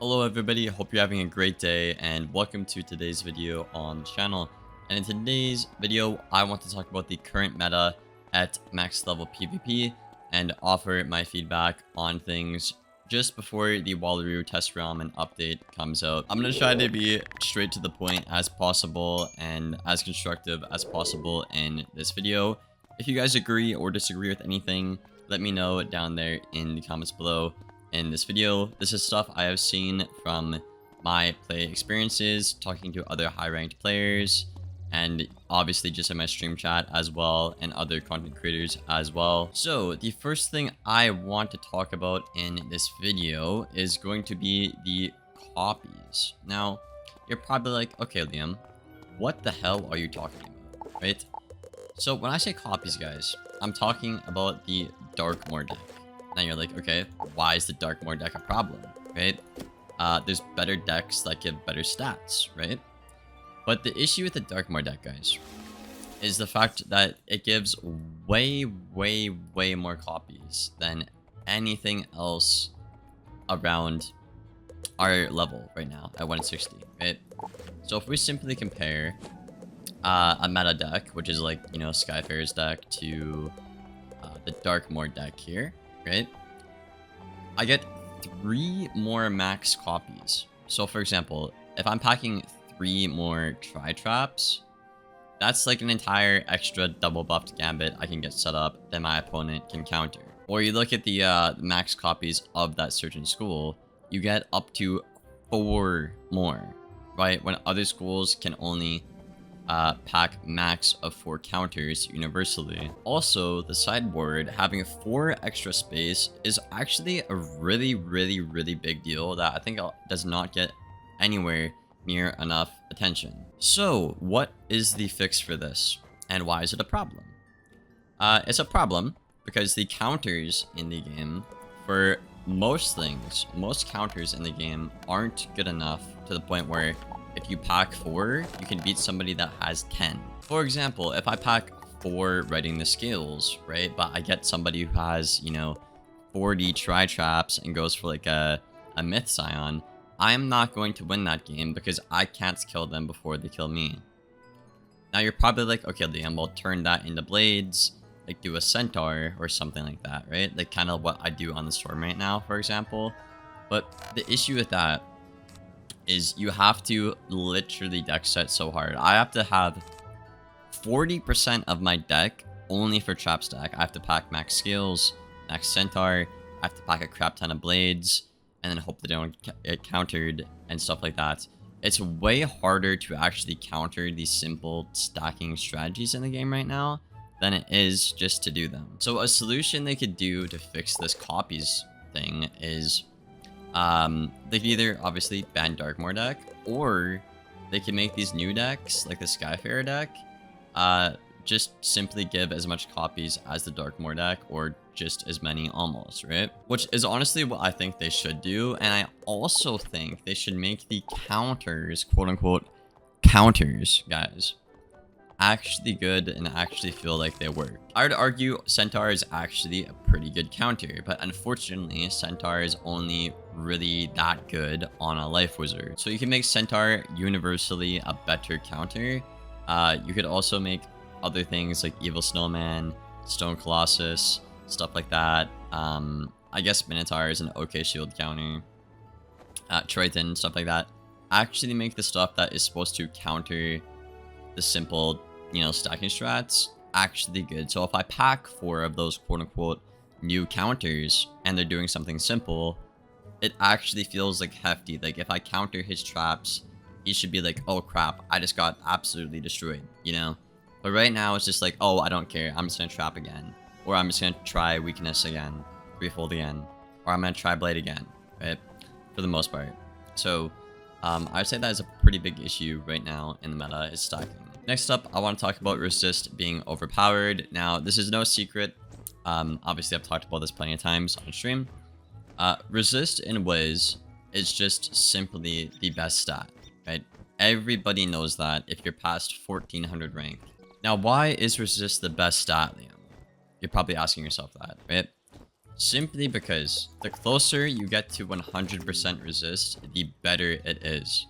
Hello everybody, hope you're having a great day and welcome to today's video on the channel. And in today's video, I want to talk about the current meta at max level PvP and offer my feedback on things just before the Wallaroo test realm and update comes out. I'm going to try to be straight to the point as possible and as constructive as possible in this video. If you guys agree or disagree with anything, let me know down there in the comments below. In this video, this is stuff I have seen from my play experiences, talking to other high-ranked players, and obviously just in my stream chat as well, and other content creators as well. So, the first thing I want to talk about in this video is going to be the copies. Now, you're probably like, okay, Liam, what the hell are you talking about, right? So, when I say copies, guys, I'm talking about the Darkmoor deck. Now you're like, okay, why is the Darkmoor deck a problem, right? There's better decks that give better stats, right? But the issue with the Darkmoor deck, guys, is the fact that it gives way more copies than anything else around our level right now at 160, right? So if we simply compare a meta deck, which is like, you know, Skyfarer's deck to the Darkmoor deck here, right? I get 3 more max copies. So for example, if I'm packing 3 more Tri-Traps, that's like an entire extra double buffed gambit I can get set up that my opponent can counter. Or you look at the max copies of that certain school, you get up to 4 more, right? When other schools can only pack max of 4 counters universally. Also, the sideboard having 4 extra space is actually a really big deal that I think does not get anywhere near enough attention. So, what is the fix for this? And why is it a problem? It's a problem because the counters in the game, for most things, most counters in the game aren't good enough to the point where if you pack 4, you can beat somebody that has 10. For example, if I pack 4 writing the skills, right, but I get somebody who has, you know, 40 Tri-Traps and goes for like a Myth Scion, I'm not going to win that game because I can't kill them before they kill me. Now you're probably like, okay, Liam, we'll turn that into blades, like do a Centaur or something like that, right? Like kind of what I do on the Storm right now, for example. But the issue with that is you have to literally deck set so hard. I have to have 40% of my deck only for trap stack. I have to pack max skills, max centaur, I have to pack a crap ton of blades, and then hope they don't get countered and stuff like that. It's way harder to actually counter these simple stacking strategies in the game right now than it is just to do them. So a solution they could do to fix this copies thing is they could either obviously ban Darkmoor deck, or they can make these new decks like the Skyfarer deck just simply give as much copies as the Darkmoor deck, or just as many almost, right? Which is honestly what I think they should do. And I also think they should make the counters, quote unquote counters, guys, actually good and actually feel like they work. I would argue Centaur is actually a pretty good counter, but unfortunately Centaur is only really that good on a life wizard. So you can make Centaur universally a better counter. You could also make other things like Evil Snowman, Stone Colossus, stuff like that. I guess Minotaur is an okay shield counter. Triton, stuff like that. Actually make the stuff that is supposed to counter the simple, you know, stacking strats actually good. So if I pack 4 of those quote-unquote new counters and they're doing something simple, it actually feels like hefty. Like if I counter his traps, he should be like, oh crap, I just got absolutely destroyed, you know? But right now it's just like, oh, I don't care, I'm just gonna trap again, or I'm just gonna try weakness again, threefold again, or I'm gonna try blade again, right? For the most part. So I'd say that is a pretty big issue right now in the meta, is stacking. Next up, I want to talk about resist being overpowered. Now, this is no secret. Obviously, I've talked about this plenty of times on stream. Resist in Wiz is just simply the best stat, right? Everybody knows that if you're past 1400 rank. Now, why is resist the best stat, Liam? You're probably asking yourself that, right? Simply because the closer you get to 100% resist, the better it is.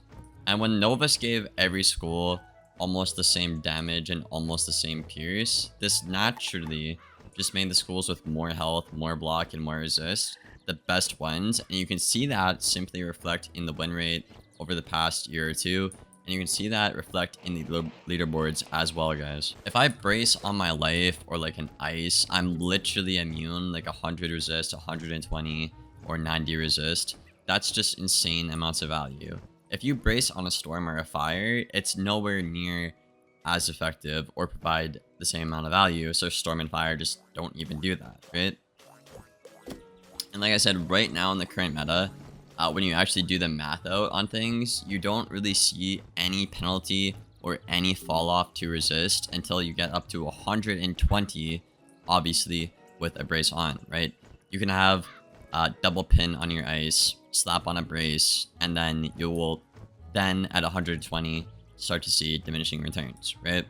And when Novus gave every school almost the same damage and almost the same pierce, this naturally just made the schools with more health, more block, and more resist the best ones. And you can see that simply reflect in the win rate over the past year or two. And you can see that reflect in the leaderboards as well, guys. If I brace on my life or like an ice, I'm literally immune, like 100 resist, 120, or 90 resist. That's just insane amounts of value. If you brace on a storm or a fire, it's nowhere near as effective or provide the same amount of value. So storm and fire just don't even do that, right? And like I said, right now in the current meta, when you actually do the math out on things, you don't really see any penalty or any fall off to resist until you get up to 120, obviously, with a brace on, right? You can have double pin on your ice, slap on a brace, and then you will then at 120 start to see diminishing returns, right?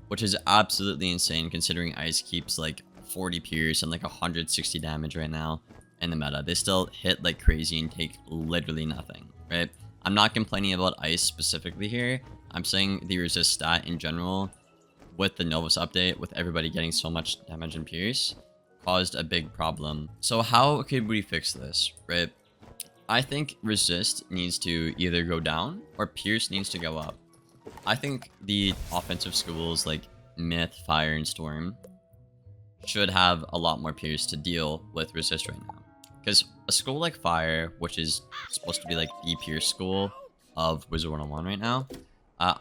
Which is absolutely insane considering ice keeps like 40 pierce and like 160 damage right now in the meta. They still hit like crazy and take literally nothing, right? I'm not complaining about ice specifically here. I'm saying the resist stat in general with the Novus update, with everybody getting so much damage and pierce, caused a big problem. So how could we fix this, right? I think resist needs to either go down or pierce needs to go up. I think the offensive schools like Myth, Fire, and Storm should have a lot more pierce to deal with resist right now. Because a school like Fire, which is supposed to be like the pierce school of Wizard101 right now,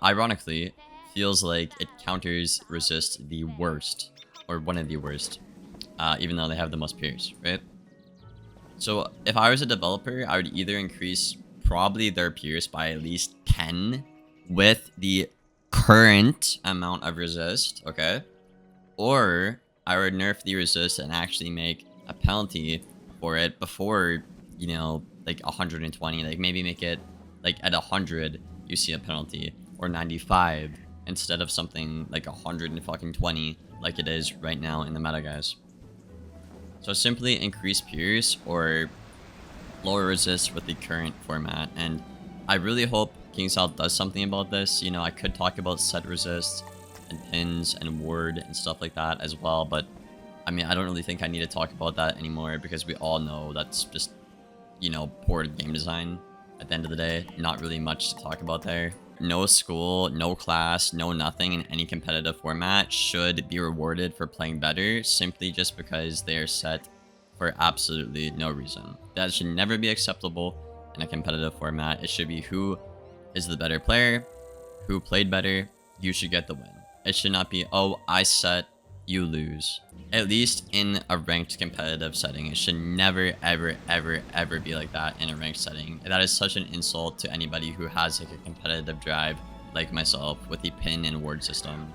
ironically, feels like it counters resist the worst, or one of the worst, even though they have the most pierce, right? So if I was a developer, I would either increase probably their pierce by at least 10 with the current amount of resist, okay? Or I would nerf the resist and actually make a penalty for it before, you know, like 120. Like maybe make it like at 100 you see a penalty, or 95 instead of something like 120 like it is right now in the meta, guys. So simply increase pierce or lower resist with the current format, and I really hope KingsSouth does something about this. You know, I could talk about set resist and pins and ward and stuff like that as well, but I mean, I don't really think I need to talk about that anymore because we all know that's just, you know, poor game design at the end of the day. Not really much to talk about there. No school, no class, no nothing in any competitive format should be rewarded for playing better simply just because they are set for absolutely no reason. That should never be acceptable in a competitive format. It should be who is the better player, who played better, you should get the win. It should not be, oh, I set, you lose. At least in a ranked competitive setting, it should never, ever, ever, ever be like that in a ranked setting. That is such an insult to anybody who has like a competitive drive like myself with the pin and ward system.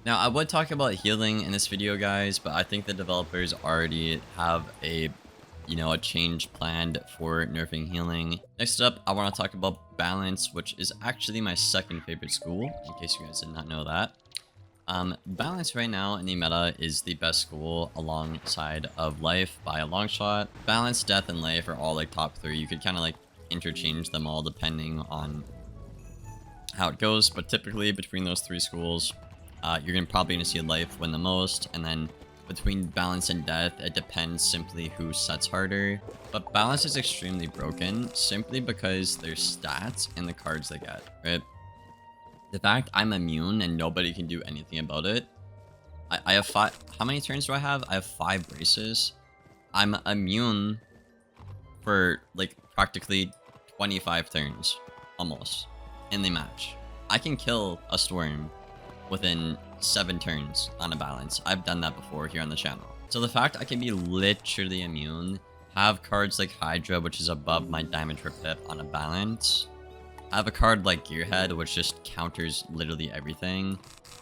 Now, I would talk about healing in this video, guys, but I think the developers already have a, you know, a change planned for nerfing healing. Next up, I want to talk about balance, which is actually my second favorite school, in case you guys did not know that. Balance right now in the meta is the best school alongside of life by a long shot. Balance, death, and life are all like top 3. You could kind of like interchange them all depending on how it goes, but typically between those 3 schools, you're probably going to see life win the most, and then between balance and death, it depends simply who sets harder. But balance is extremely broken simply because their stats and the cards they get, right? The fact I'm immune and nobody can do anything about it. I have 5. How many turns do I have? I have 5 braces. I'm immune for like practically 25 turns, almost, in the match. I can kill a storm within 7 turns on a balance. I've done that before here on the channel. So the fact I can be literally immune, have cards like Hydra, which is above my damage per pip on a balance. I have a card like Gearhead, which just counters literally everything.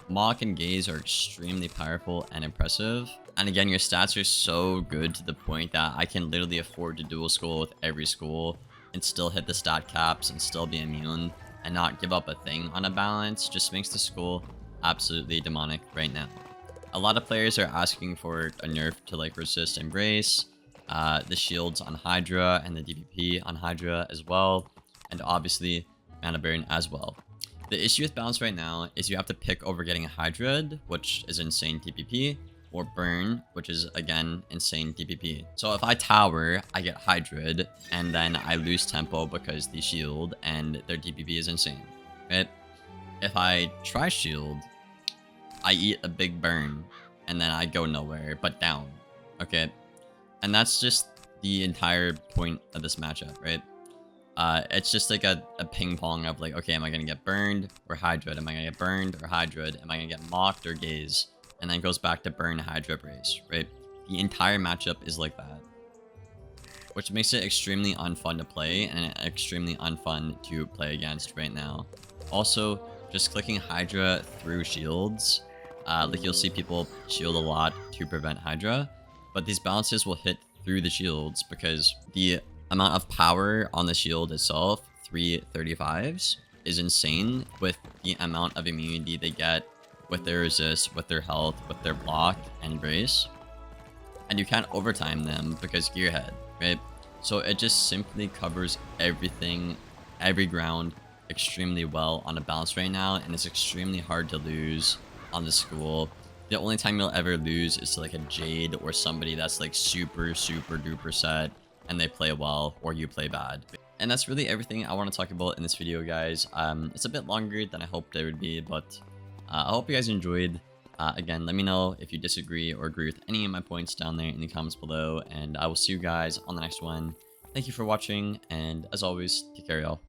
Mock and Gaze are extremely powerful and impressive. And again, your stats are so good to the point that I can literally afford to dual school with every school and still hit the stat caps and still be immune and not give up a thing on a balance. Just makes the school absolutely demonic right now. A lot of players are asking for a nerf to like resist Embrace. the shields on Hydra and the DPP on Hydra as well, and obviously mana burn as well. The issue with balance right now is you have to pick over getting a Hydra, which is insane TPP, or burn, which is again insane TPP. So if I tower, I get Hydra, and then I lose tempo because the shield and their TPP is insane, right? If I try shield, I eat a big burn, and then I go nowhere but down, okay? And that's just the entire point of this matchup, right? It's just like a ping pong of like, okay, am I gonna get burned or Hydra? Am I gonna get burned or Hydra? Am I gonna get mocked or gaze? And then it goes back to burn, Hydra, brace, right? The entire matchup is like that, which makes it extremely unfun to play and extremely unfun to play against right now. Also, just clicking Hydra through shields, like you'll see people shield a lot to prevent Hydra, but these balances will hit through the shields because the amount of power on the shield itself, 335s, is insane with the amount of immunity they get with their resist, with their health, with their block and brace. And you can't overtime them because gearhead, right? So it just simply covers everything, every ground extremely well on a balance right now, and it's extremely hard to lose on the school. The only time you'll ever lose is to like a Jade or somebody that's like super duper set and they play well or you play bad. And that's really everything I want to talk about in this video, guys. It's a bit longer than I hoped it would be, but I hope you guys enjoyed. Again, let me know if you disagree or agree with any of my points down there in the comments below, and I will see you guys on the next one. Thank you for watching, and as always, take care, y'all.